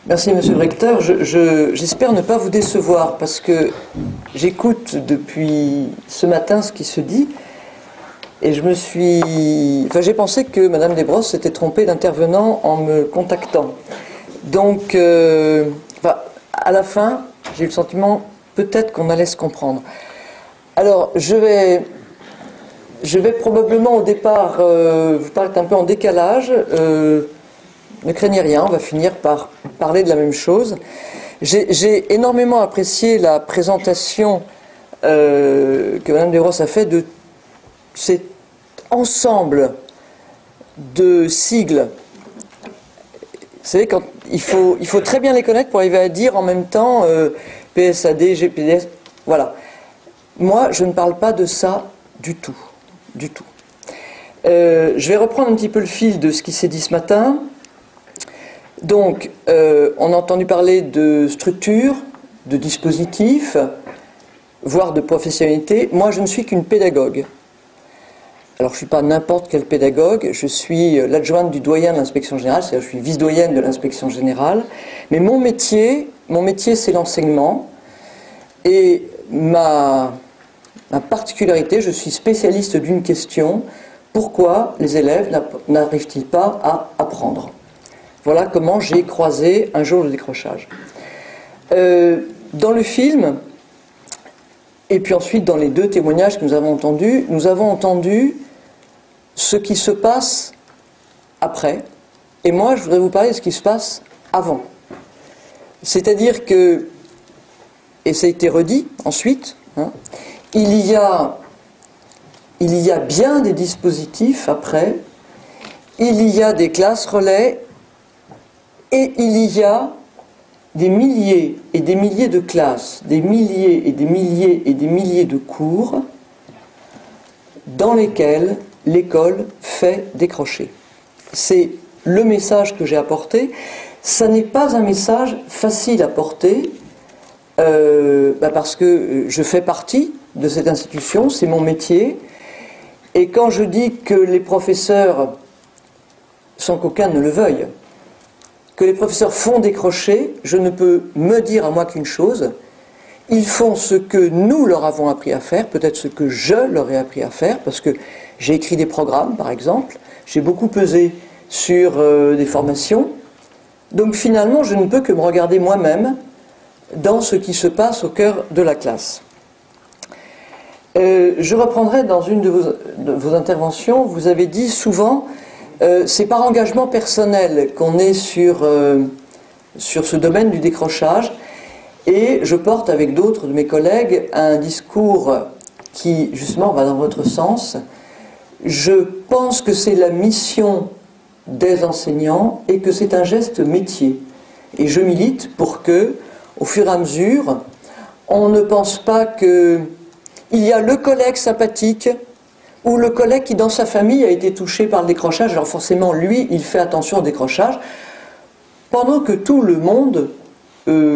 Merci, monsieur le recteur. J'espère ne pas vous décevoir parce que j'écoute depuis ce matin ce qui se dit et j'ai pensé que madame Desbrosses s'était trompée d'intervenant en me contactant. Donc, à la fin, j'ai eu le sentiment peut-être qu'on allait se comprendre. Alors, je vais probablement au départ vous paraître un peu en décalage. Ne craignez rien, on va finir par parler de la même chose. J'ai énormément apprécié la présentation que Mme Desbrosses a fait de cet ensemble de sigles. Vous savez, il faut très bien les connaître pour arriver à dire en même temps PSAD, GPDS, voilà. Moi, je ne parle pas de ça du tout. Du tout. Je vais reprendre un petit peu le fil de ce qui s'est dit ce matin. Donc, on a entendu parler de structure, de dispositif, voire de professionnalité. Moi, je ne suis qu'une pédagogue. Alors, je ne suis pas n'importe quel pédagogue, je suis l'adjointe du doyen de l'inspection générale, c'est-à-dire je suis vice-doyenne de l'inspection générale. Mais mon métier c'est l'enseignement. Et ma particularité, je suis spécialiste d'une question: pourquoi les élèves n'arrivent-ils pas à apprendre ? Voilà comment j'ai croisé un jour le décrochage. Dans le film, et puis ensuite dans les deux témoignages que nous avons entendu ce qui se passe après. Et moi, je voudrais vous parler de ce qui se passe avant. C'est-à-dire que, et ça a été redit ensuite, il y a bien des dispositifs après, il y a des classes relais, et il y a des milliers et des milliers de classes, des milliers et des milliers et des milliers de cours dans lesquels l'école fait décrocher. C'est le message que j'ai apporté. Ça n'est pas un message facile à porter parce que je fais partie de cette institution, c'est mon métier. Et quand je dis que les professeurs, sans qu'aucun ne le veuille, que les professeurs font décrocher, je ne peux me dire à moi qu'une chose: ils font ce que nous leur avons appris à faire, peut-être ce que je leur ai appris à faire, parce que j'ai écrit des programmes, par exemple, j'ai beaucoup pesé sur des formations. Donc finalement, je ne peux que me regarder moi-même dans ce qui se passe au cœur de la classe. Je reprendrai dans une de vos interventions, vous avez dit souvent c'est par engagement personnel qu'on est sur ce domaine du décrochage, et je porte avec d'autres de mes collègues un discours qui justement va dans votre sens. Je pense que c'est la mission des enseignants et que c'est un geste métier, et je milite pour que, au fur et à mesure, on ne pense pas que il y a le collègue sympathique ou le collègue qui, dans sa famille, a été touché par le décrochage. Alors forcément, lui, il fait attention au décrochage, pendant que tout le monde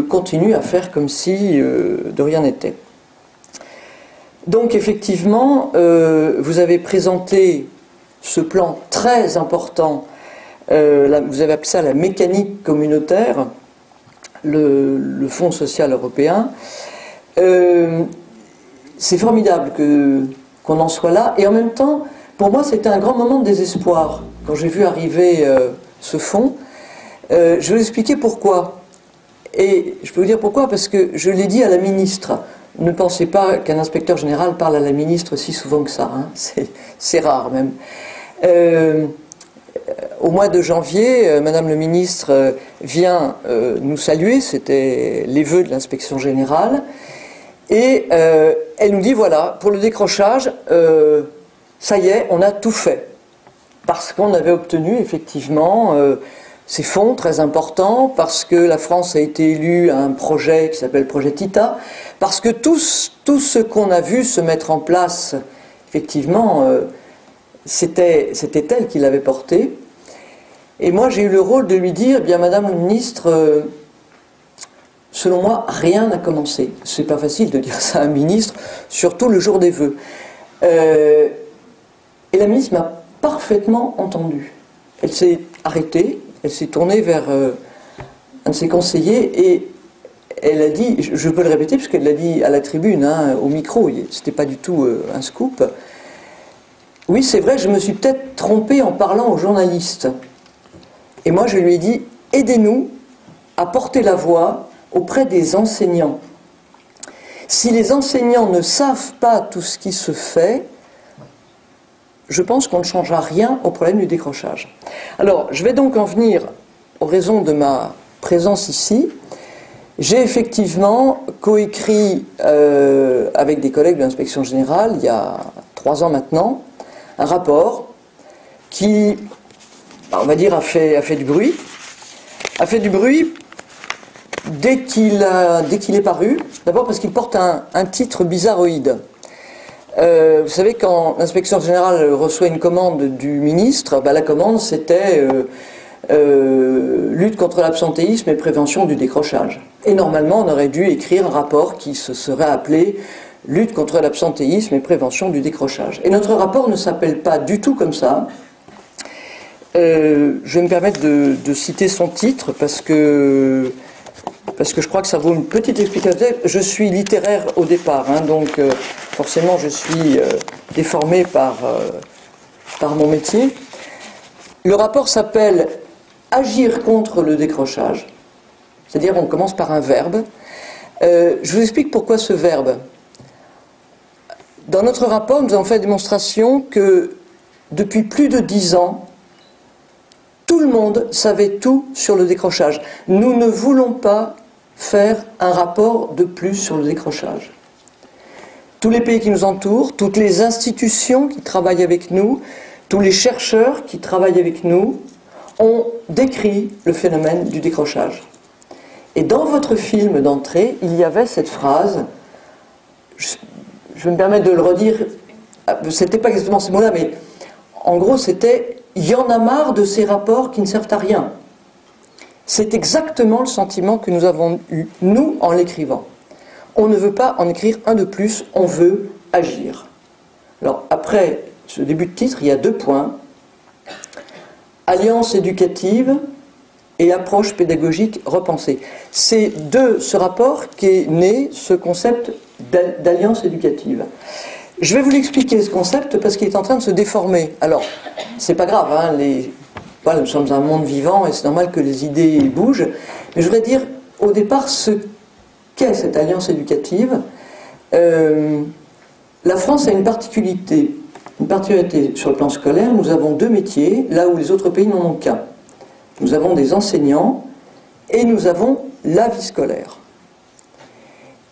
continue à faire comme si de rien n'était. Donc effectivement, vous avez présenté ce plan très important, vous avez appelé ça la mécanique communautaire, le Fonds social européen. C'est formidable qu'on en soit là, et en même temps, pour moi, c'était un grand moment de désespoir quand j'ai vu arriver ce fonds. Je vais vous expliquer pourquoi. Et je peux vous dire pourquoi, parce que je l'ai dit à la ministre. Ne pensez pas qu'un inspecteur général parle à la ministre si souvent que ça, hein. C'est rare même. Au mois de janvier, Madame le ministre vient nous saluer, c'était les vœux de l'inspection générale, et elle nous dit: voilà, pour le décrochage, ça y est, on a tout fait. Parce qu'on avait obtenu effectivement ces fonds très importants, parce que la France a été élue à un projet qui s'appelle Projet TITA, parce que tout ce qu'on a vu se mettre en place, effectivement, c'était elle qui l'avait porté. Et moi, j'ai eu le rôle de lui dire: bien, Madame le ministre, selon moi, rien n'a commencé. C'est pas facile de dire ça à un ministre, surtout le jour des vœux. Et la ministre m'a parfaitement entendu. Elle s'est arrêtée, elle s'est tournée vers un de ses conseillers, et elle a dit, je peux le répéter puisqu'elle l'a dit à la tribune, hein, au micro, c'était pas du tout un scoop. Oui, c'est vrai, je me suis peut-être trompée en parlant aux journalistes. Et moi, je lui ai dit, aidez-nous à porter la voix auprès des enseignants. Si les enseignants ne savent pas tout ce qui se fait, je pense qu'on ne changera rien au problème du décrochage. Alors, je vais donc en venir aux raisons de ma présence ici. J'ai effectivement coécrit avec des collègues de l'inspection générale, il y a 3 ans maintenant, un rapport qui, on va dire, a fait du bruit. A fait du bruit dès qu'il est paru, d'abord parce qu'il porte un titre bizarroïde. Vous savez, quand l'inspection générale reçoit une commande du ministre, la commande c'était lutte contre l'absentéisme et prévention du décrochage. Et normalement, on aurait dû écrire un rapport qui se serait appelé lutte contre l'absentéisme et prévention du décrochage. Et notre rapport ne s'appelle pas du tout comme ça. Je vais me permettre de citer son titre parce que je crois que ça vaut une petite explication. Je suis littéraire au départ, hein, donc forcément je suis déformé par mon métier. Le rapport s'appelle « Agir contre le décrochage », c'est-à-dire on commence par un verbe. Je vous explique pourquoi ce verbe. Dans notre rapport, nous avons fait la démonstration que depuis plus de 10 ans, tout le monde savait tout sur le décrochage. Nous ne voulons pas faire un rapport de plus sur le décrochage. Tous les pays qui nous entourent, toutes les institutions qui travaillent avec nous, tous les chercheurs qui travaillent avec nous ont décrit le phénomène du décrochage. Et dans votre film d'entrée, il y avait cette phrase, je vais me permettre de le redire, c'était pas exactement ces mots-là, mais en gros c'était « il y en a marre de ces rapports qui ne servent à rien ». C'est exactement le sentiment que nous avons eu, nous, en l'écrivant. On ne veut pas en écrire un de plus, on veut agir. Alors, après ce début de titre, il y a 2 points. Alliance éducative et approche pédagogique repensée. C'est de ce rapport qu'est né ce concept d'alliance éducative. Je vais vous l'expliquer, ce concept, parce qu'il est en train de se déformer. Alors, c'est pas grave, hein, voilà, nous sommes un monde vivant et c'est normal que les idées bougent. Mais je voudrais dire, au départ, ce qu'est cette alliance éducative. La France a une particularité sur le plan scolaire. Nous avons 2 métiers, là où les autres pays n'en ont qu'un. Nous avons des enseignants et nous avons la vie scolaire.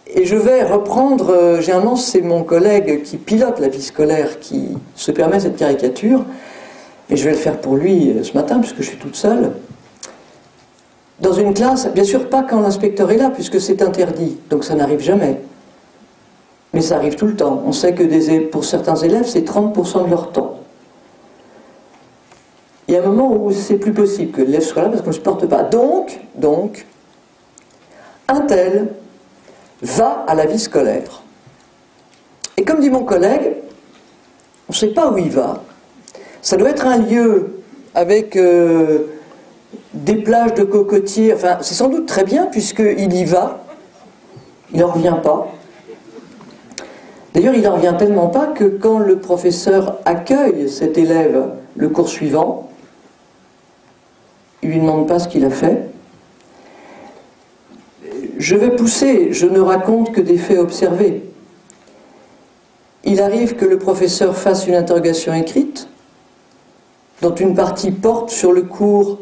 Et je vais reprendre, généralement c'est mon collègue qui pilote la vie scolaire qui se permet cette caricature, et je vais le faire pour lui ce matin puisque je suis toute seule. Dans une classe, bien sûr pas quand l'inspecteur est là puisque c'est interdit, donc ça n'arrive jamais. Mais ça arrive tout le temps. On sait que pour certains élèves c'est 30% de leur temps. Il y a un moment où c'est plus possible que l'élève soit là parce qu'on ne supporte pas. Donc, un tel va à la vie scolaire. Et comme dit mon collègue, on ne sait pas où il va. Ça doit être un lieu avec des plages de cocotiers. Enfin, c'est sans doute très bien puisqu'il y va. Il n'en revient pas. D'ailleurs, il n'en revient tellement pas que quand le professeur accueille cet élève le cours suivant, il ne lui demande pas ce qu'il a fait. Je vais pousser, je ne raconte que des faits observés. Il arrive que le professeur fasse une interrogation écrite, dont une partie porte sur le cours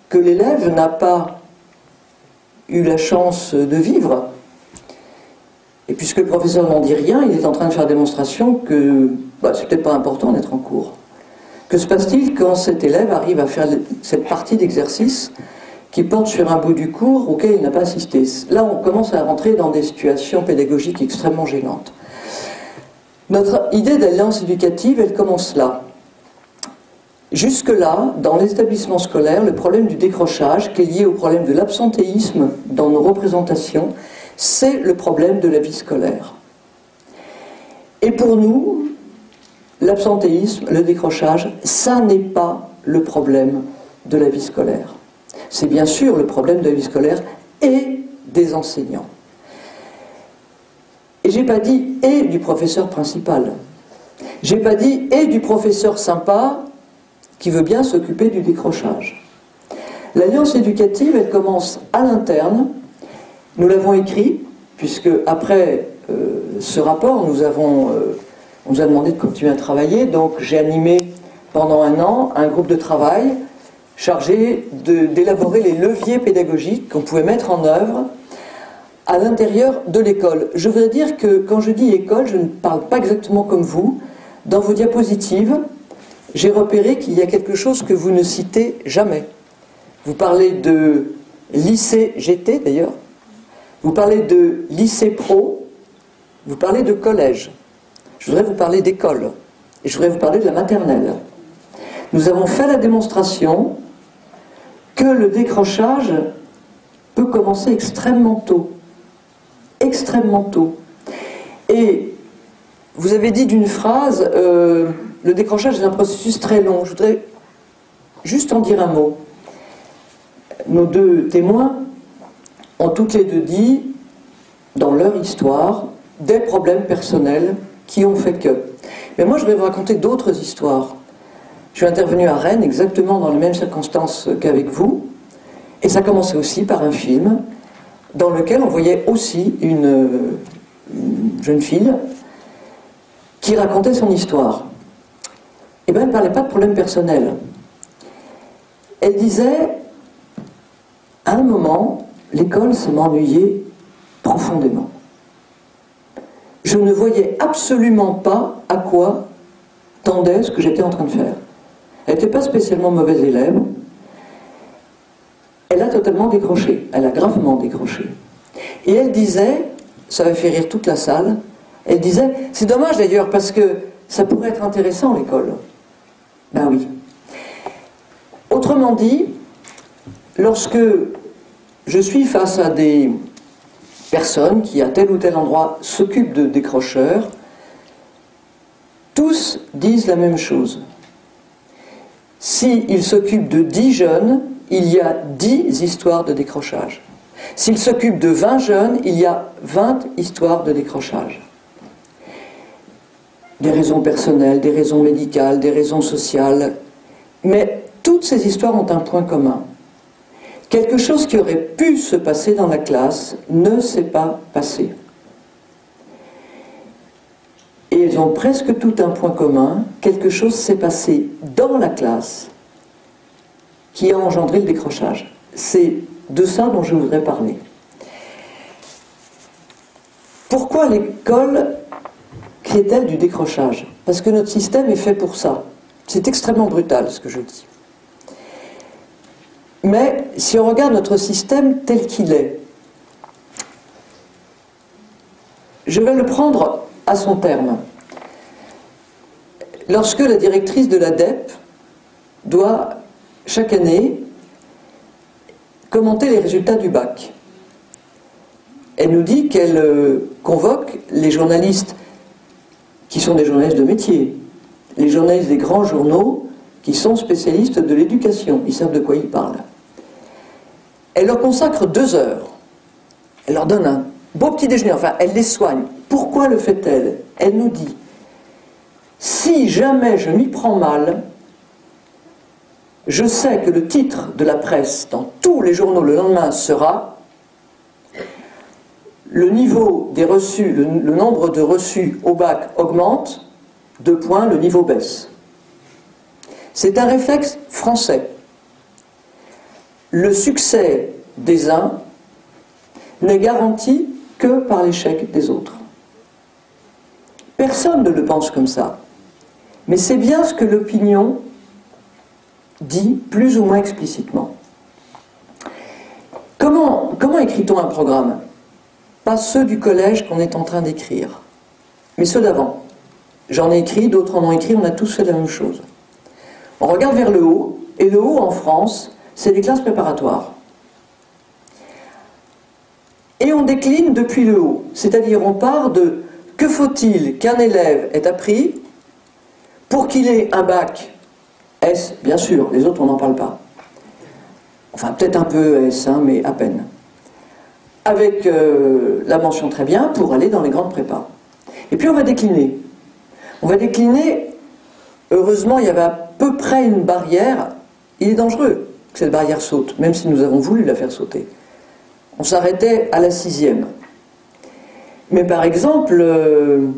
que l'élève n'a pas eu la chance de vivre. Et puisque le professeur n'en dit rien, il est en train de faire démonstration que c'est peut-être pas important d'être en cours. Que se passe-t-il quand cet élève arrive à faire cette partie d'exercice qui porte sur un bout du cours auquel il n'a pas assisté? Là, on commence à rentrer dans des situations pédagogiques extrêmement gênantes. Notre idée d'alliance éducative, elle commence là. Jusque-là, dans les établissements scolaires, le problème du décrochage, qui est lié au problème de l'absentéisme dans nos représentations, c'est le problème de la vie scolaire. Et pour nous, l'absentéisme, le décrochage, ça n'est pas le problème de la vie scolaire. c'est bien sûr le problème de la vie scolaire et des enseignants. Et j'ai pas dit « et du professeur principal ». J'ai pas dit « et du professeur sympa qui veut bien s'occuper du décrochage ». L'alliance éducative, elle commence à l'interne. Nous l'avons écrit, puisque après ce rapport, on nous a demandé de continuer à travailler. Donc j'ai animé pendant 1 an un groupe de travail chargé d'élaborer les leviers pédagogiques qu'on pouvait mettre en œuvre à l'intérieur de l'école. Je voudrais dire que quand je dis école, je ne parle pas exactement comme vous. Dans vos diapositives, j'ai repéré qu'il y a quelque chose que vous ne citez jamais. Vous parlez de lycée GT d'ailleurs, vous parlez de lycée pro, vous parlez de collège. Je voudrais vous parler d'école et je voudrais vous parler de la maternelle. Nous avons fait la démonstration que le décrochage peut commencer extrêmement tôt. Extrêmement tôt. Et vous avez dit d'une phrase, le décrochage est un processus très long. Je voudrais juste en dire un mot. Nos 2 témoins ont toutes les 2 dit, dans leur histoire, des problèmes personnels qui ont fait que. Mais moi, je vais vous raconter d'autres histoires. Je suis intervenu à Rennes exactement dans les mêmes circonstances qu'avec vous, et ça commençait aussi par un film dans lequel on voyait aussi une jeune fille qui racontait son histoire. Et bien, elle ne parlait pas de problèmes personnels. Elle disait, à un moment, l'école, ça m'ennuyait profondément. Je ne voyais absolument pas à quoi tendait ce que j'étais en train de faire. Elle n'était pas spécialement mauvaise élève. Elle a totalement décroché. Elle a gravement décroché. Et elle disait, ça avait fait rire toute la salle, elle disait, c'est dommage d'ailleurs parce que ça pourrait être intéressant l'école. Ben oui. Autrement dit, lorsque je suis face à des personnes qui, à tel ou tel endroit, s'occupent de décrocheurs, tous disent la même chose. S'ils s'occupent de 10 jeunes, il y a 10 histoires de décrochage. S'ils s'occupent de 20 jeunes, il y a 20 histoires de décrochage. Des raisons personnelles, des raisons médicales, des raisons sociales. Mais toutes ces histoires ont un point commun. Quelque chose qui aurait pu se passer dans la classe ne s'est pas passé. Et elles ont presque tout un point commun. Quelque chose s'est passé dans la classe qui a engendré le décrochage. C'est de ça dont je voudrais parler. Pourquoi l'école crée-t-elle du décrochage? Parce que notre système est fait pour ça. C'est extrêmement brutal ce que je dis. Mais si on regarde notre système tel qu'il est, je vais le prendre à son terme. Lorsque la directrice de l'ADEP doit, chaque année, commenter les résultats du bac, elle nous dit qu'elle convoque les journalistes qui sont des journalistes de métier, les journalistes des grands journaux qui sont spécialistes de l'éducation, ils savent de quoi ils parlent. Elle leur consacre 2 heures, elle leur donne un beau petit déjeuner, enfin elle les soigne. Pourquoi le fait-elle? Elle nous dit, si jamais je m'y prends mal, je sais que le titre de la presse dans tous les journaux le lendemain sera le niveau des reçus, le nombre de reçus au bac augmente, 2 points, le niveau baisse. C'est un réflexe français. Le succès des uns n'est garanti que par l'échec des autres. Personne ne le pense comme ça. Mais c'est bien ce que l'opinion dit plus ou moins explicitement. Comment écrit-on un programme? Pas ceux du collège qu'on est en train d'écrire, mais ceux d'avant. J'en ai écrit, d'autres en ont écrit, on a tous fait la même chose. On regarde vers le haut, et le haut en France, c'est les classes préparatoires. Et on décline depuis le haut, c'est-à-dire on part de que faut-il qu'un élève ait appris pour qu'il ait un bac S, bien sûr, les autres on n'en parle pas. enfin peut-être un peu ES, hein, mais à peine. Avec la mention très bien pour aller dans les grandes prépas. Et puis on va décliner. On va décliner, heureusement il y avait à peu près une barrière, il est dangereux que cette barrière saute, même si nous avons voulu la faire sauter. On s'arrêtait à la 6e. Mais par exemple, je ne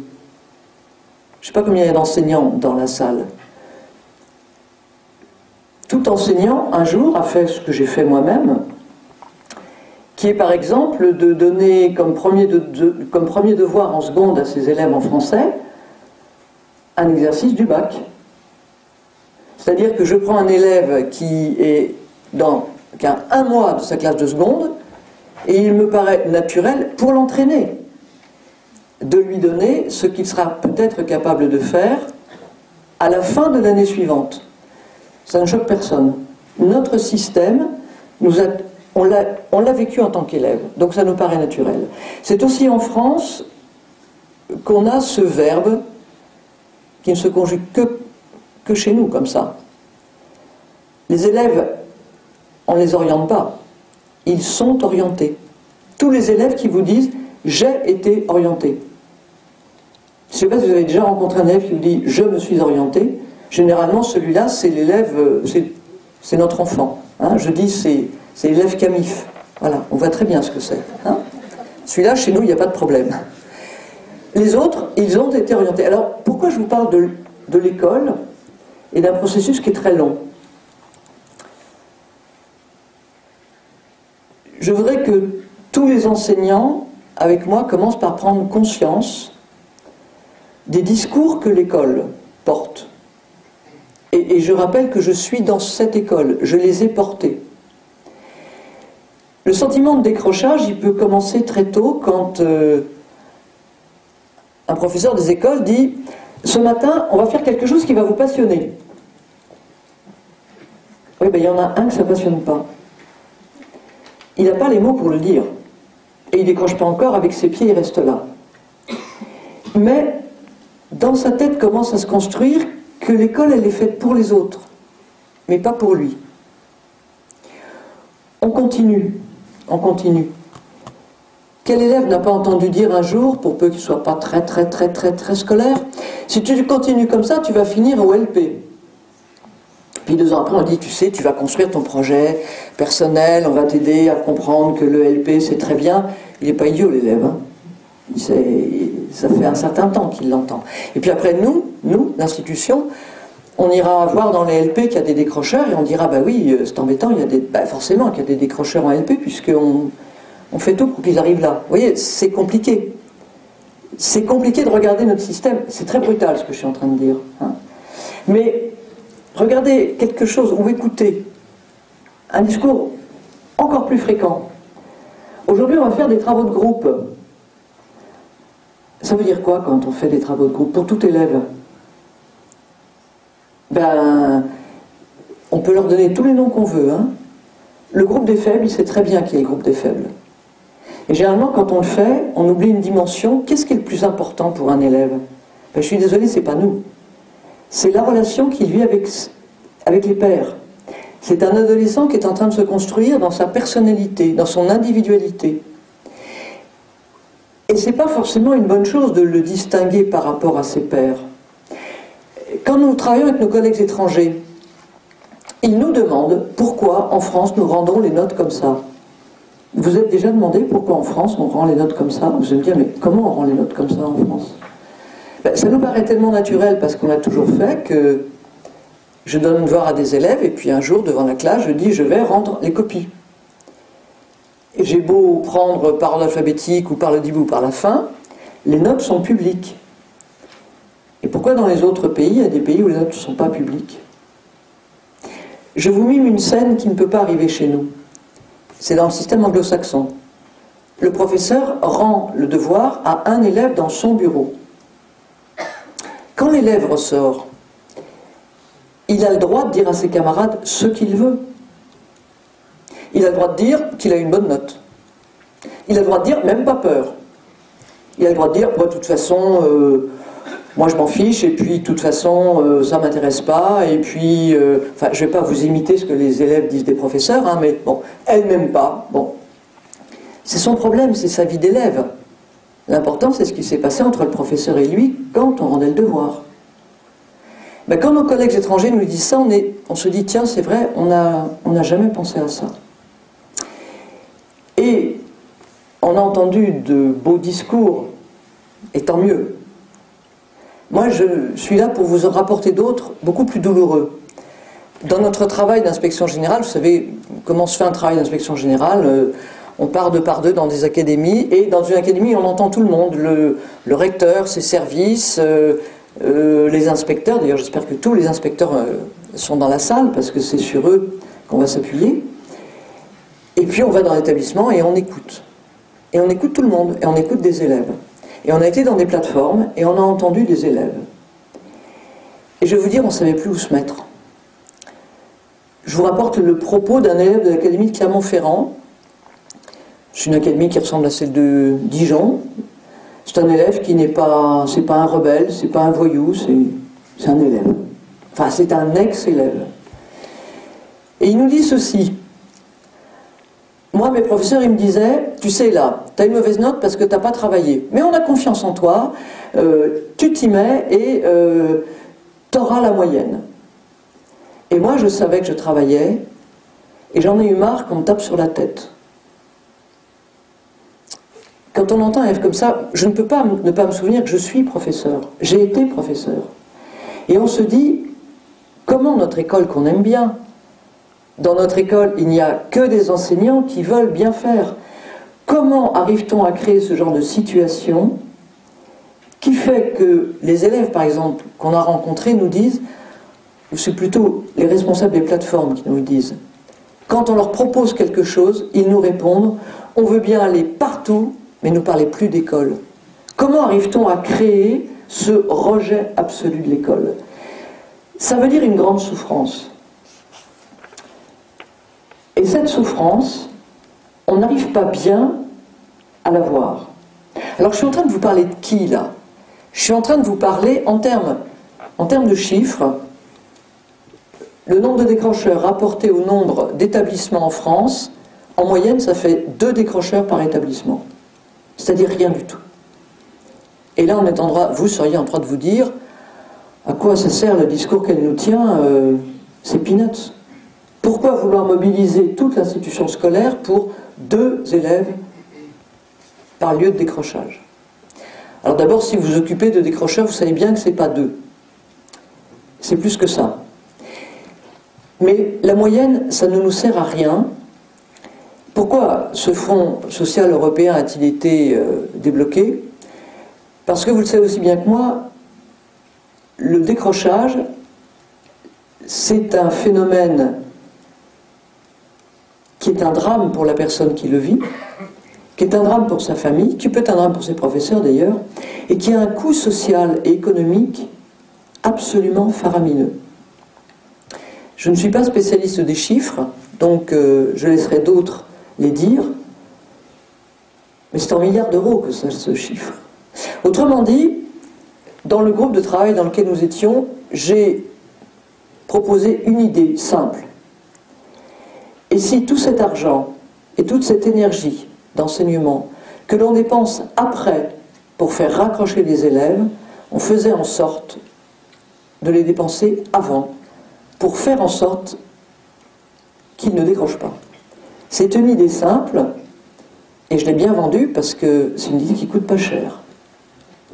sais pas combien il y a d'enseignants dans la salle. Tout enseignant, un jour, a fait ce que j'ai fait moi-même, qui est par exemple de donner comme premier devoir en seconde à ses élèves en français un exercice du bac. C'est-à-dire que je prends un élève qui a un mois de sa classe de seconde, et il me paraît naturel, pour l'entraîner, de lui donner ce qu'il sera peut-être capable de faire à la fin de l'année suivante. Ça ne choque personne. Notre système, on l'a vécu en tant qu'élève, donc ça nous paraît naturel. C'est aussi en France qu'on a ce verbe qui ne se conjugue que chez nous, comme ça. Les élèves, on ne les oriente pas. Ils sont orientés. Tous les élèves qui vous disent « j'ai été orienté ». Je ne sais pas si vous avez déjà rencontré un élève qui vous dit « je me suis orienté ». Généralement, celui-là, c'est l'élève, c'est notre enfant. Hein. Je dis c'est l'élève Camif. Voilà, on voit très bien ce que c'est. Hein. Celui-là, chez nous, il n'y a pas de problème. Les autres, ils ont été orientés. Alors, pourquoi je vous parle de l'école et d'un processus qui est très long? Je voudrais que tous les enseignants, avec moi, commencent par prendre conscience des discours que l'école porte. Et je rappelle que je suis dans cette école, je les ai portés. Le sentiment de décrochage, il peut commencer très tôt quand un professeur des écoles dit « Ce matin, on va faire quelque chose qui va vous passionner. » Oui, ben il y en a un que ça ne passionne pas. Il n'a pas les mots pour le dire. Et il ne décroche pas encore, avec ses pieds, il reste là. Mais dans sa tête commence à se construire que l'école, elle est faite pour les autres, mais pas pour lui. On continue, on continue. Quel élève n'a pas entendu dire un jour, pour peu qu'il ne soit pas très scolaire, si tu continues comme ça, tu vas finir au LP. Puis 2 ans après, on dit, tu sais, tu vas construire ton projet personnel, on va t'aider à comprendre que le LP, c'est très bien. Il n'est pas idiot, l'élève. Hein. Ça fait un certain temps qu'il l'entend. Et puis après, nous, l'institution, on ira voir dans les LP qu'il y a des décrocheurs et on dira, bah oui, c'est embêtant, forcément qu'il y a des décrocheurs en LP puisqu'on fait tout pour qu'ils arrivent là. Vous voyez, c'est compliqué. C'est compliqué de regarder notre système. C'est très brutal ce que je suis en train de dire. Hein. Mais regardez quelque chose, ou écoutez un discours encore plus fréquent. Aujourd'hui, on va faire des travaux de groupe. Ça veut dire quoi quand on fait des travaux de groupe pour tout élève? Ben, on peut leur donner tous les noms qu'on veut. Hein. Le groupe des faibles, il sait très bien qui est le groupe des faibles. Et généralement, quand on le fait, on oublie une dimension. Qu'est-ce qui est le plus important pour un élève? Ben, je suis désolé, c'est pas nous. C'est la relation qu'il vit avec les pairs. C'est un adolescent qui est en train de se construire dans sa personnalité, dans son individualité. Et c'est pas forcément une bonne chose de le distinguer par rapport à ses pairs. Quand nous travaillons avec nos collègues étrangers, ils nous demandent pourquoi en France nous rendons les notes comme ça. Vous êtes déjà demandé pourquoi en France on rend les notes comme ça? Vous allez me dire, mais comment on rend les notes comme ça en France? Ben, ça nous paraît tellement naturel parce qu'on l'a toujours fait que je donne un devoir à des élèves et puis un jour devant la classe je dis je vais rendre les copies. Et j'ai beau prendre par ordre alphabétique ou par le début ou par la fin, les notes sont publiques. Et pourquoi dans les autres pays, il y a des pays où les notes ne sont pas publiques? Je vous mime une scène qui ne peut pas arriver chez nous. C'est dans le système anglo-saxon. Le professeur rend le devoir à un élève dans son bureau. Quand l'élève ressort, il a le droit de dire à ses camarades ce qu'il veut. Il a le droit de dire qu'il a une bonne note. Il a le droit de dire même pas peur. Il a le droit de dire, de toute façon, moi je m'en fiche, et puis de toute façon ça m'intéresse pas, et puis enfin je vais pas vous imiter ce que les élèves disent des professeurs, hein, mais bon, elle m'aime pas, bon, c'est son problème, c'est sa vie d'élève. L'important c'est ce qui s'est passé entre le professeur et lui quand on rendait le devoir. Ben, quand nos collègues étrangers nous disent ça, on se dit tiens c'est vrai, on n'a jamais pensé à ça. Et on a entendu de beaux discours, et tant mieux. Moi, je suis là pour vous en rapporter d'autres, beaucoup plus douloureux. Dans notre travail d'inspection générale, vous savez comment se fait un travail d'inspection générale, on part deux par deux dans des académies, et dans une académie, on entend tout le monde, le recteur, ses services, les inspecteurs. D'ailleurs, j'espère que tous les inspecteurs sont dans la salle, parce que c'est sur eux qu'on va s'appuyer. Et puis, on va dans l'établissement et on écoute. Et on écoute tout le monde, et on écoute des élèves. Et on a été dans des plateformes, et on a entendu des élèves. Et je vais vous dire, on ne savait plus où se mettre. Je vous rapporte le propos d'un élève de l'académie de Clermont-Ferrand. C'est une académie qui ressemble à celle de Dijon. C'est un élève qui n'est pas... c'est pas un rebelle, c'est pas un voyou, c'est un élève. Enfin, c'est un ex-élève. Et il nous dit ceci. Moi, mes professeurs, ils me disaient, tu sais là, tu as une mauvaise note parce que tu n'as pas travaillé. Mais on a confiance en toi, tu t'y mets et tu auras la moyenne. Et moi, je savais que je travaillais et j'en ai eu marre qu'on me tape sur la tête. Quand on entend un élève comme ça, je ne peux pas ne pas me souvenir que je suis professeur. J'ai été professeur. Et on se dit, comment notre école qu'on aime bien, dans notre école, il n'y a que des enseignants qui veulent bien faire. Comment arrive-t-on à créer ce genre de situation qui fait que les élèves, par exemple, qu'on a rencontrés nous disent, ou c'est plutôt les responsables des plateformes qui nous le disent, quand on leur propose quelque chose, ils nous répondent, on veut bien aller partout, mais ne parlez plus d'école. Comment arrive-t-on à créer ce rejet absolu de l'école? Ça veut dire une grande souffrance. Et cette souffrance, on n'arrive pas bien à la voir. Alors je suis en train de vous parler de qui là? Je suis en train de vous parler en termes de chiffres. Le nombre de décrocheurs rapporté au nombre d'établissements en France, en moyenne ça fait 2 décrocheurs par établissement. C'est-à-dire rien du tout. Et là vous seriez en train de vous dire, à quoi ça sert le discours qu'elle nous tient, c'est peanuts. Pourquoi vouloir mobiliser toute l'institution scolaire pour 2 élèves par lieu de décrochage? Alors d'abord, si vous vous occupez de décrocheurs, vous savez bien que ce n'est pas 2. C'est plus que ça. Mais la moyenne, ça ne nous sert à rien. Pourquoi ce fonds social européen a-t-il été débloqué? Parce que vous le savez aussi bien que moi, le décrochage, c'est un phénomène qui est un drame pour la personne qui le vit, qui est un drame pour sa famille, qui peut être un drame pour ses professeurs d'ailleurs, et qui a un coût social et économique absolument faramineux. Je ne suis pas spécialiste des chiffres, donc je laisserai d'autres les dire, mais c'est en milliards d'euros que ça se chiffre. Autrement dit, dans le groupe de travail dans lequel nous étions, j'ai proposé une idée simple. Et si tout cet argent et toute cette énergie d'enseignement que l'on dépense après pour faire raccrocher les élèves, on faisait en sorte de les dépenser avant, pour faire en sorte qu'ils ne décrochent pas. C'est une idée simple, et je l'ai bien vendue parce que c'est une idée qui coûte pas cher.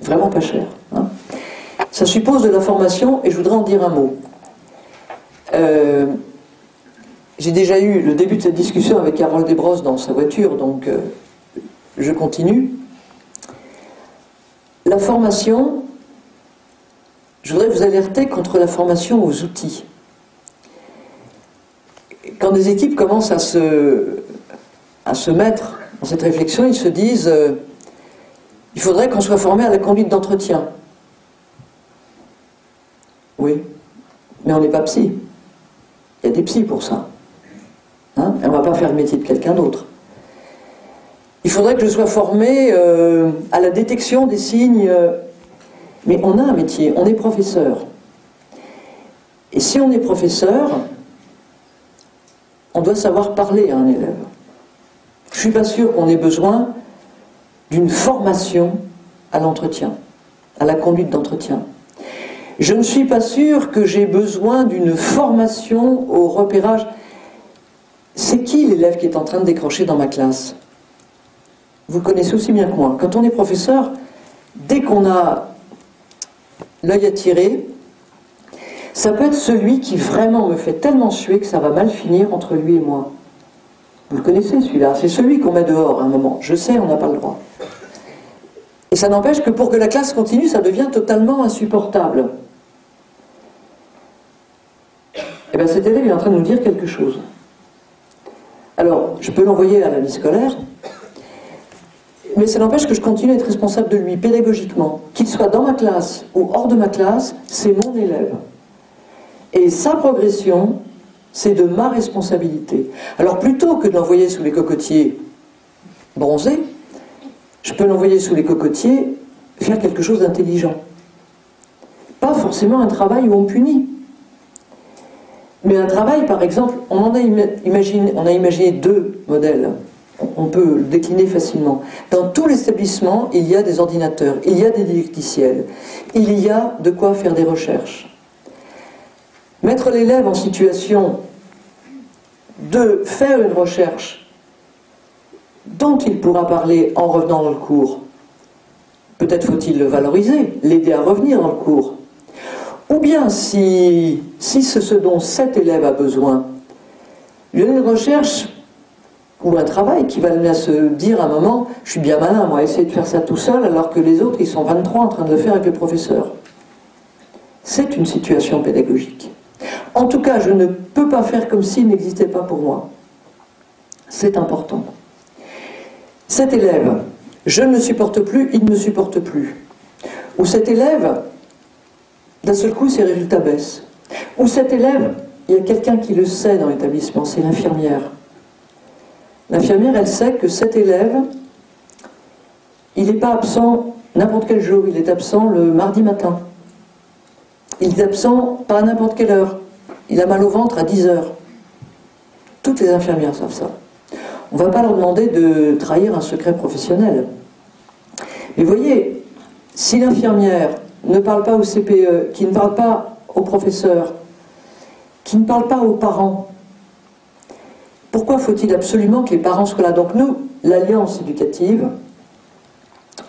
Vraiment pas cher. Hein. Ça suppose de la formation, et je voudrais en dire un mot. J'ai déjà eu le début de cette discussion avec Carole Desbrosses dans sa voiture, donc je continue. La formation, je voudrais vous alerter contre la formation aux outils. Quand des équipes commencent à se mettre dans cette réflexion, ils se disent il faudrait qu'on soit formé à la conduite d'entretien. Oui, mais on n'est pas psy. Il y a des psys pour ça. Hein, et on ne va pas faire le métier de quelqu'un d'autre. Il faudrait que je sois formé à la détection des signes. Mais on a un métier, on est professeur. Et si on est professeur, on doit savoir parler à un élève. Je ne suis pas sûr qu'on ait besoin d'une formation à l'entretien, à la conduite d'entretien. Je ne suis pas sûr que j'ai besoin d'une formation au repérage. C'est qui l'élève qui est en train de décrocher dans ma classe? Vous connaissez aussi bien que moi. Quand on est professeur, dès qu'on a l'œil attiré, ça peut être celui qui vraiment me fait tellement suer que ça va mal finir entre lui et moi. Vous le connaissez celui-là, c'est celui qu'on met dehors à un moment. Je sais, on n'a pas le droit. Et ça n'empêche que pour que la classe continue, ça devient totalement insupportable. Et bien cet élève est en train de nous dire quelque chose. Alors, je peux l'envoyer à la vie scolaire, mais ça n'empêche que je continue à être responsable de lui pédagogiquement. Qu'il soit dans ma classe ou hors de ma classe, c'est mon élève. Et sa progression, c'est de ma responsabilité. Alors plutôt que de l'envoyer sous les cocotiers bronzés, je peux l'envoyer sous les cocotiers faire quelque chose d'intelligent. Pas forcément un travail où on punit. Mais un travail, par exemple, on a imaginé deux modèles. On peut le décliner facilement. Dans tout l'établissement, il y a des ordinateurs, il y a des didacticiels, il y a de quoi faire des recherches. Mettre l'élève en situation de faire une recherche dont il pourra parler en revenant dans le cours. Peut-être faut-il le valoriser, l'aider à revenir dans le cours. Ou bien, si c'est ce dont cet élève a besoin, il y a une recherche ou un travail qui va l'amener à se dire à un moment, je suis bien malin, moi, essayer de faire ça tout seul, alors que les autres, ils sont 23 en train de le faire avec le professeur. C'est une situation pédagogique. En tout cas, je ne peux pas faire comme s'il n'existait pas pour moi. C'est important. Cet élève, je ne le supporte plus, il ne me supporte plus. Ou cet élève, d'un seul coup, ses résultats baissent. Ou cet élève, il y a quelqu'un qui le sait dans l'établissement, c'est l'infirmière. L'infirmière, elle sait que cet élève, il n'est pas absent n'importe quel jour, il est absent le mardi matin. Il est absent pas à n'importe quelle heure. Il a mal au ventre à 10 heures. Toutes les infirmières savent ça. On ne va pas leur demander de trahir un secret professionnel. Mais voyez, si l'infirmière ne parle pas au CPE, qui ne parle pas au professeur, qui ne parle pas aux parents, pourquoi faut-il absolument que les parents soient là? Donc nous, l'alliance éducative,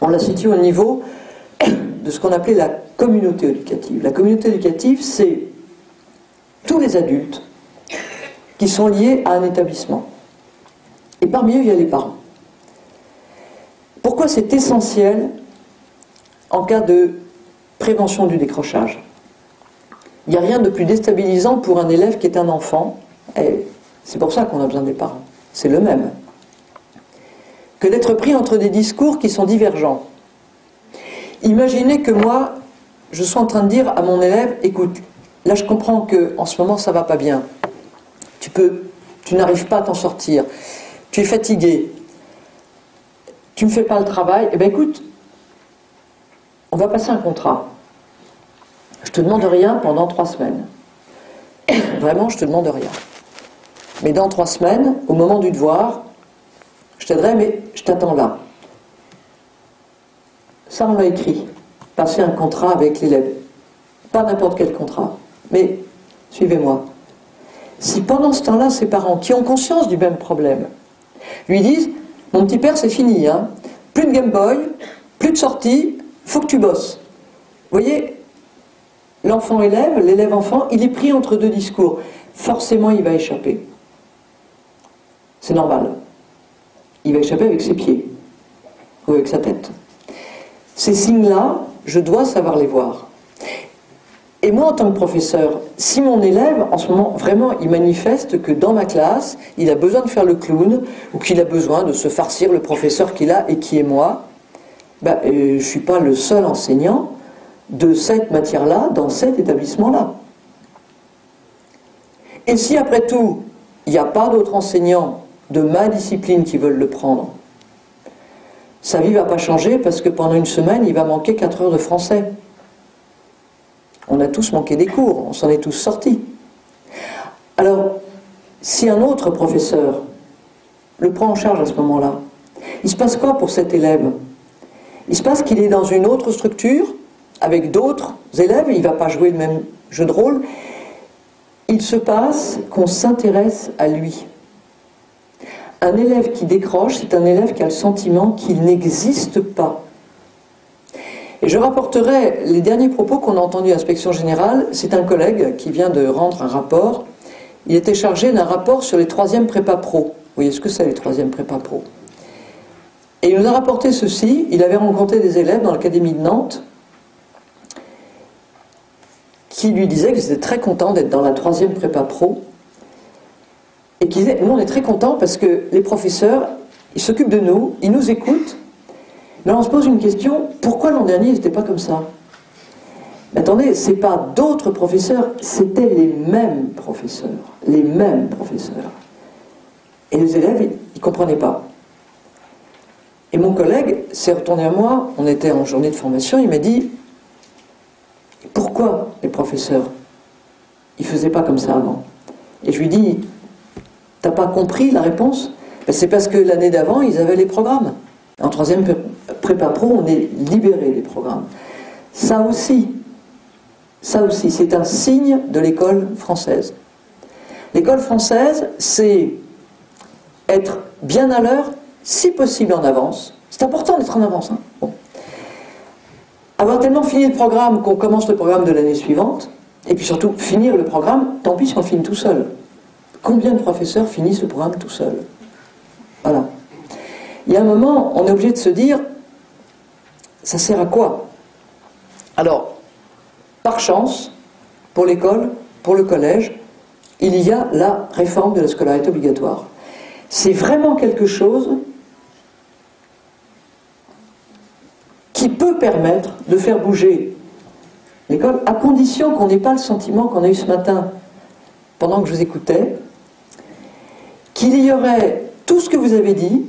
on la situe au niveau de ce qu'on appelait la communauté éducative. La communauté éducative, c'est tous les adultes qui sont liés à un établissement. Et parmi eux, il y a les parents. Pourquoi c'est essentiel en cas de prévention du décrochage? Il n'y a rien de plus déstabilisant pour un élève qui est un enfant, et c'est pour ça qu'on a besoin des parents, c'est le même, que d'être pris entre des discours qui sont divergents. Imaginez que moi, je sois en train de dire à mon élève, écoute, là je comprends qu'en ce moment ça va pas bien, tu n'arrives pas à t'en sortir, tu es fatigué, tu ne fais pas le travail, eh bien écoute, on va passer un contrat. Je te demande rien pendant 3 semaines. Vraiment, je te demande rien. Mais dans 3 semaines, au moment du devoir, je t'aiderai, mais je t'attends là. Ça, on l'a écrit. Passer un contrat avec l'élève. Pas n'importe quel contrat. Mais, suivez-moi. Si pendant ce temps-là, ses parents, qui ont conscience du même problème, lui disent, mon petit père, c'est fini, hein. Plus de Game Boy, plus de sortie, faut que tu bosses. Vous voyez, l'enfant-élève, l'élève-enfant, il est pris entre deux discours. Forcément, il va échapper. C'est normal. Il va échapper avec ses pieds ou avec sa tête. Ces signes-là, je dois savoir les voir. Et moi, en tant que professeur, si mon élève, en ce moment, vraiment, il manifeste que dans ma classe, il a besoin de faire le clown, ou qu'il a besoin de se farcir le professeur qu'il a et qui est moi, ben, je ne suis pas le seul enseignant de cette matière-là, dans cet établissement-là. Et si, après tout, il n'y a pas d'autres enseignants de ma discipline qui veulent le prendre, sa vie ne va pas changer parce que pendant une semaine, il va manquer 4 heures de français. On a tous manqué des cours, on s'en est tous sortis. Alors, si un autre professeur le prend en charge à ce moment-là, il se passe quoi pour cet élève? Il se passe qu'il est dans une autre structure, avec d'autres élèves, il ne va pas jouer le même jeu de rôle. Il se passe qu'on s'intéresse à lui. Un élève qui décroche, c'est un élève qui a le sentiment qu'il n'existe pas. Et je rapporterai les derniers propos qu'on a entendus à l'Inspection Générale. C'est un collègue qui vient de rendre un rapport. Il était chargé d'un rapport sur les 3e prépa pro. Vous voyez ce que c'est les 3e prépa pro. Et il nous a rapporté ceci. Il avait rencontré des élèves dans l'Académie de Nantes qui lui disaient qu'ils étaient très contents d'être dans la 3e prépa pro. Et qui disaient, nous on est très contents parce que les professeurs, ils s'occupent de nous, ils nous écoutent. Mais on se pose une question, pourquoi l'an dernier ils n'étaient pas comme ça? Mais attendez, ce n'est pas d'autres professeurs, c'était les mêmes professeurs. Les mêmes professeurs. Et les élèves, ils ne comprenaient pas. Et mon collègue s'est retourné à moi, on était en journée de formation, il m'a dit, pourquoi les professeurs, ils ne faisaient pas comme ça avant? Et je lui dis, t'as pas compris la réponse? Ben, c'est parce que l'année d'avant, ils avaient les programmes. En 3e prépa pro, on est libéré des programmes. Ça aussi, c'est un signe de l'école française. L'école française, c'est être bien à l'heure, si possible en avance. C'est important d'être en avance. Hein. Bon. Avoir tellement fini le programme qu'on commence le programme de l'année suivante, et puis surtout finir le programme, tant pis si on finit tout seul. Combien de professeurs finissent le programme tout seul? Voilà. Il y a un moment, on est obligé de se dire, ça sert à quoi? Alors, par chance, pour l'école, pour le collège, il y a la réforme de la scolarité obligatoire. C'est vraiment quelque chose qui peut permettre de faire bouger l'école, à condition qu'on n'ait pas le sentiment qu'on a eu ce matin, pendant que je vous écoutais, qu'il y aurait tout ce que vous avez dit,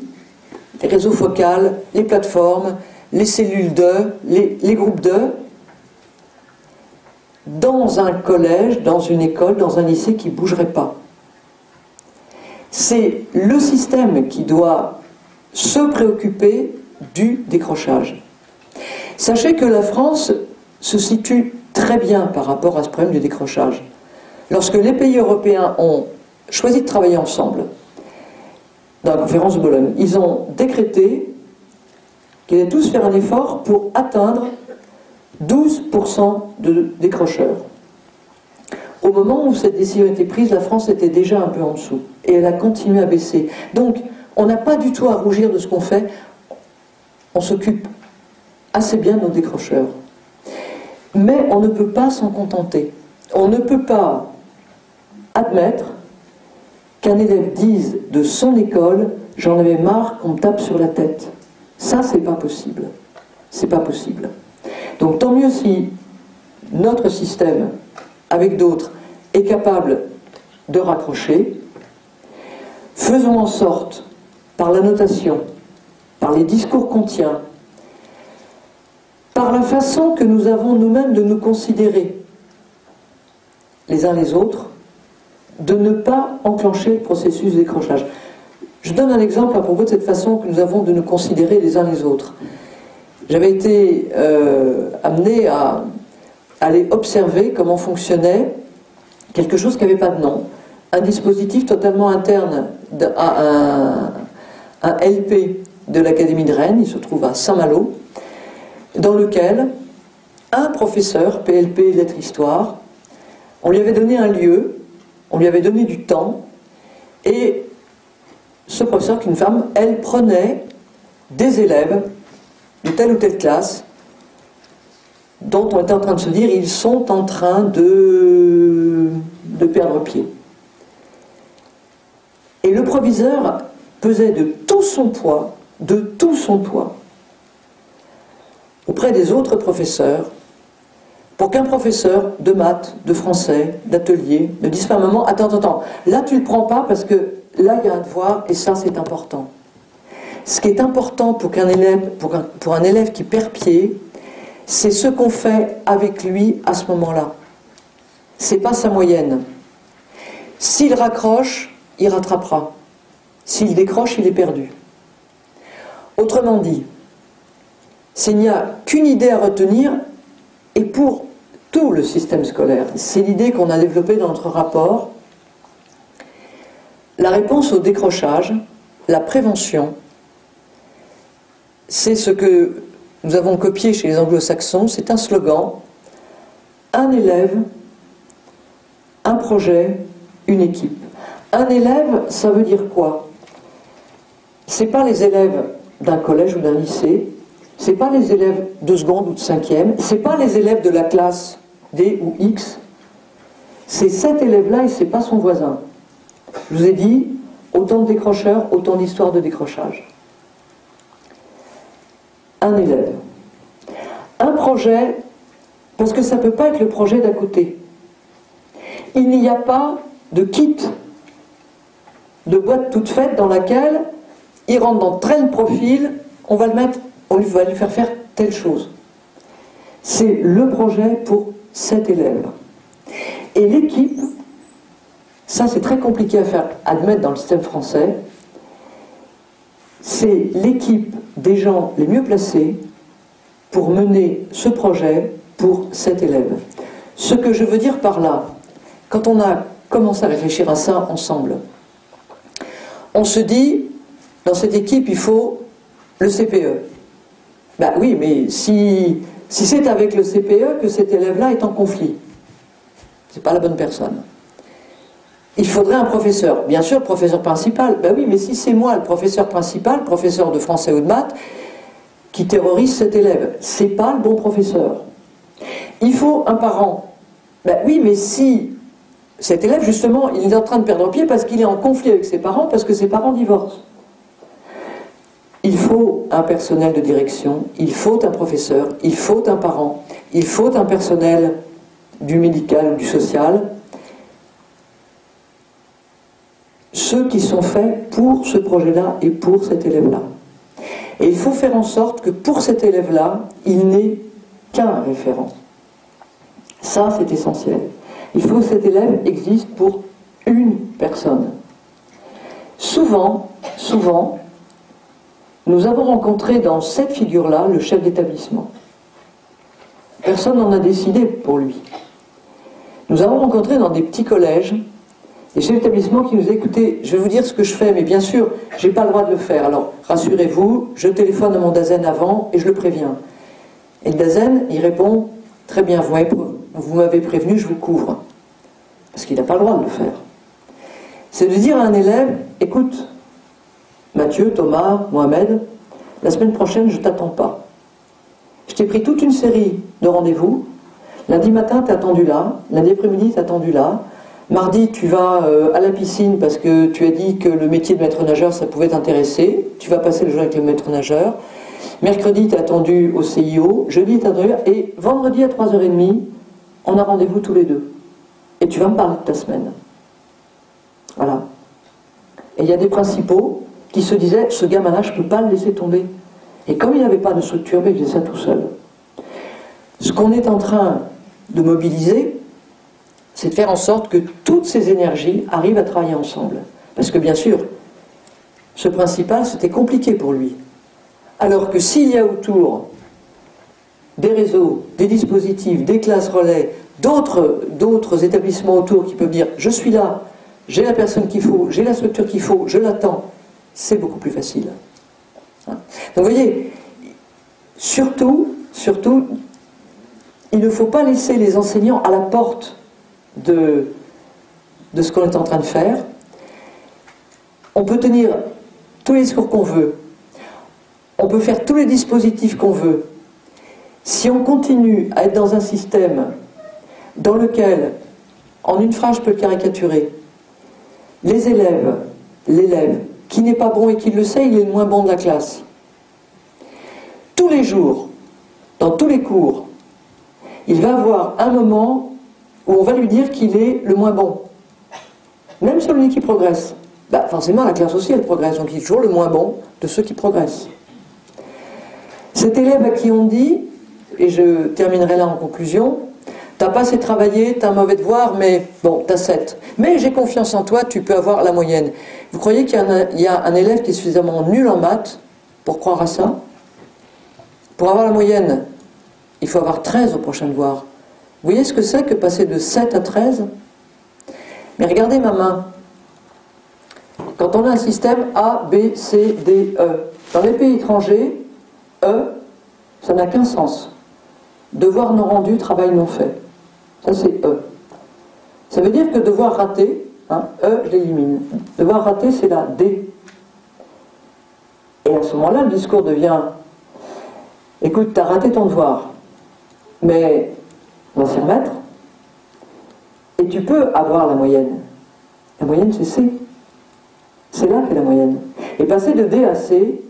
les réseaux focaux, les plateformes, les cellules les groupes dans un collège, dans une école, dans un lycée qui ne bougerait pas. C'est le système qui doit se préoccuper du décrochage. Sachez que la France se situe très bien par rapport à ce problème du décrochage. Lorsque les pays européens ont choisi de travailler ensemble, dans la conférence de Bologne, ils ont décrété qu'ils allaient tous faire un effort pour atteindre 12% de décrocheurs. Au moment où cette décision a été prise, la France était déjà un peu en dessous. Et elle a continué à baisser. Donc, on n'a pas du tout à rougir de ce qu'on fait. On s'occupe assez bien de nos décrocheurs. Mais on ne peut pas s'en contenter. On ne peut pas admettre qu'un élève dise de son école « j'en avais marre qu'on me tape sur la tête ». Ça, c'est pas possible. C'est pas possible. Donc tant mieux si notre système, avec d'autres, est capable de raccrocher. Faisons en sorte, par la notation, par les discours qu'on tient, par la façon que nous avons nous-mêmes de nous considérer les uns les autres, de ne pas enclencher le processus de décrochage. Je donne un exemple à propos de cette façon que nous avons de nous considérer les uns les autres. J'avais été amené à aller observer comment fonctionnait quelque chose qui n'avait pas de nom, un dispositif totalement interne à un LP de l'Académie de Rennes, il se trouve à Saint-Malo, dans lequel un professeur, PLP Lettres Histoire, on lui avait donné un lieu, on lui avait donné du temps, et ce professeur, qui est une femme, elle prenait des élèves de telle ou telle classe dont on était en train de se dire ils sont en train de perdre pied. Et le proviseur pesait de tout son poids auprès des autres professeurs pour qu'un professeur de maths, de français, d'atelier ne dise pas à un moment « Attends, là tu ne le prends pas parce que là il y a un devoir et ça c'est important ». Ce qui est important pour un élève qui perd pied, c'est ce qu'on fait avec lui à ce moment-là. C'est pas sa moyenne. S'il raccroche, il rattrapera. S'il décroche, il est perdu. Autrement dit, s'il n'y a qu'une idée à retenir, et pour tout le système scolaire, c'est l'idée qu'on a développée dans notre rapport, la réponse au décrochage, la prévention, c'est ce que nous avons copié chez les anglo-saxons, c'est un slogan, un élève, un projet, une équipe. Un élève, ça veut dire quoi? C'est pas les élèves d'un collège ou d'un lycée, c'est pas les élèves de seconde ou de cinquième, c'est pas les élèves de la classe D ou X, c'est cet élève-là et c'est pas son voisin. Je vous ai dit, autant de décrocheurs, autant d'histoires de décrochage. Un élève. Un projet, parce que ça ne peut pas être le projet d'à côté. Il n'y a pas de kit, de boîte toute faite dans laquelle il rentre dans tel profil, on va lui faire faire telle chose. C'est le projet pour cet élève. Et l'équipe, ça c'est très compliqué à faire admettre dans le système français, c'est l'équipe des gens les mieux placés pour mener ce projet pour cet élève. Ce que je veux dire par là, quand on a commencé à réfléchir à ça ensemble, on se dit, dans cette équipe, il faut le CPE. Ben oui, mais si c'est avec le CPE que cet élève-là est en conflit, c'est pas la bonne personne. Il faudrait un professeur. Bien sûr, le professeur principal. Ben oui, mais si c'est moi, le professeur principal, professeur de français ou de maths, qui terrorise cet élève, c'est pas le bon professeur. Il faut un parent. Ben oui, mais si cet élève, justement, il est en train de perdre pied parce qu'il est en conflit avec ses parents, parce que ses parents divorcent. Il faut un personnel de direction, il faut un professeur, il faut un parent, il faut un personnel du médical ou du social, ceux qui sont faits pour ce projet-là et pour cet élève-là. Et il faut faire en sorte que pour cet élève-là, il n'ait qu'un référent. Ça, c'est essentiel. Il faut que cet élève existe pour une personne. Souvent, nous avons rencontré dans cette figure-là le chef d'établissement. Personne n'en a décidé pour lui. Nous avons rencontré dans des petits collèges des chefs d'établissement qui nous disaient, écoutez, je vais vous dire ce que je fais, mais bien sûr, je n'ai pas le droit de le faire. Alors, rassurez-vous, je téléphone à mon DAZEN avant et je le préviens. Et le DAZEN, il répond, très bien, vous m'avez prévenu, je vous couvre. Parce qu'il n'a pas le droit de le faire. C'est de dire à un élève, écoute, Mathieu, Thomas, Mohamed, la semaine prochaine, je ne t'attends pas. Je t'ai pris toute une série de rendez-vous. Lundi matin, tu es attendu là. Lundi après-midi, tu es attendu là. Mardi, tu vas à la piscine parce que tu as dit que le métier de maître nageur, ça pouvait t'intéresser. Tu vas passer le jour avec le maître nageur. Mercredi, tu es attendu au CIO. Jeudi, tu es attendu. Et vendredi à 3h30, on a rendez-vous tous les deux. Et tu vas me parler de ta semaine. Voilà. Et il y a des principaux qui se disaient, ce gamin-là, je ne peux pas le laisser tomber. Et comme il n'avait pas de structure, il faisait ça tout seul. Ce qu'on est en train de mobiliser, c'est de faire en sorte que toutes ces énergies arrivent à travailler ensemble. Parce que bien sûr, ce principal, c'était compliqué pour lui. Alors que s'il y a autour des réseaux, des dispositifs, des classes relais, d'autres établissements autour qui peuvent dire « je suis là, j'ai la personne qu'il faut, j'ai la structure qu'il faut, je l'attends », c'est beaucoup plus facile. Donc vous voyez, surtout, il ne faut pas laisser les enseignants à la porte de ce qu'on est en train de faire. On peut tenir tous les discours qu'on veut, on peut faire tous les dispositifs qu'on veut. Si on continue à être dans un système dans lequel, en une phrase je peux le caricaturer, l'élève qui n'est pas bon et qui le sait, il est le moins bon de la classe. Tous les jours, dans tous les cours, il va avoir un moment où on va lui dire qu'il est le moins bon. Même celui qui progresse. Forcément, la classe aussi, elle progresse. Donc il est toujours le moins bon de ceux qui progressent. Cet élève à qui on dit, et je terminerai là en conclusion, t'as pas assez travaillé, t'as un mauvais devoir, mais bon, t'as 7. Mais j'ai confiance en toi, tu peux avoir la moyenne. Vous croyez qu'il y a un élève qui est suffisamment nul en maths pour croire à ça? Pour avoir la moyenne, il faut avoir 13 au prochain devoir. Vous voyez ce que c'est que passer de 7 à 13? Mais regardez ma main. Quand on a un système A, B, C, D, E, dans les pays étrangers, E, ça n'a qu'un sens. Devoir non rendu, travail non fait. Ça c'est E. Ça veut dire que devoir raté, hein, E, je l'élimine. Devoir raté, c'est la D. Et à ce moment-là, le discours devient: écoute, tu as raté ton devoir, mais on va s'y remettre. Et tu peux avoir la moyenne. La moyenne, c'est C. C'est là qu'est la moyenne. Et passer de D à C,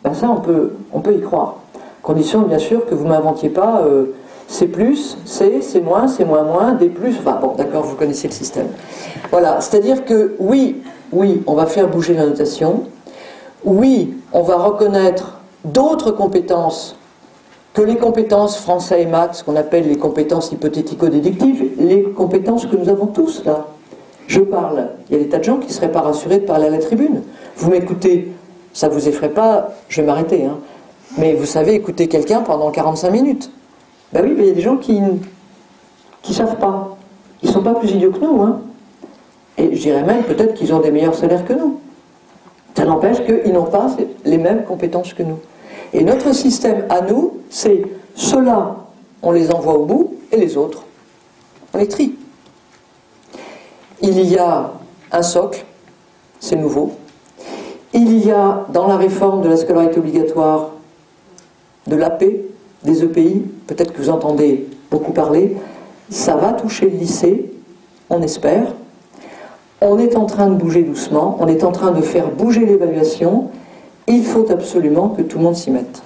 ben ça, on peut y croire. Condition, bien sûr, que vous ne m'inventiez pas C+, C, C-, C-, D+, enfin bon, d'accord, vous connaissez le système. Voilà, c'est-à-dire que oui, on va faire bouger la notation, oui, on va reconnaître d'autres compétences que les compétences français et maths, ce qu'on appelle les compétences hypothético-déductives, les compétences que nous avons tous là. Je parle, il y a des tas de gens qui ne seraient pas rassurés de parler à la tribune. Vous m'écoutez, ça ne vous effraie pas, je vais m'arrêter, hein. Mais vous savez écouter quelqu'un pendant 45 minutes. Ben oui, mais il y a des gens qui ne savent pas. Ils ne sont pas plus idiots que nous, hein. Et je dirais même peut-être qu'ils ont des meilleurs salaires que nous. Ça n'empêche qu'ils n'ont pas les mêmes compétences que nous. Et notre système à nous, c'est ceux-là, on les envoie au bout, et les autres, on les trie. Il y a un socle, c'est nouveau. Il y a, dans la réforme de la scolarité obligatoire, de l'AP, des EPI, peut-être que vous entendez beaucoup parler, ça va toucher le lycée, on espère. On est en train de bouger doucement, on est en train de faire bouger l'évaluation. Il faut absolument que tout le monde s'y mette.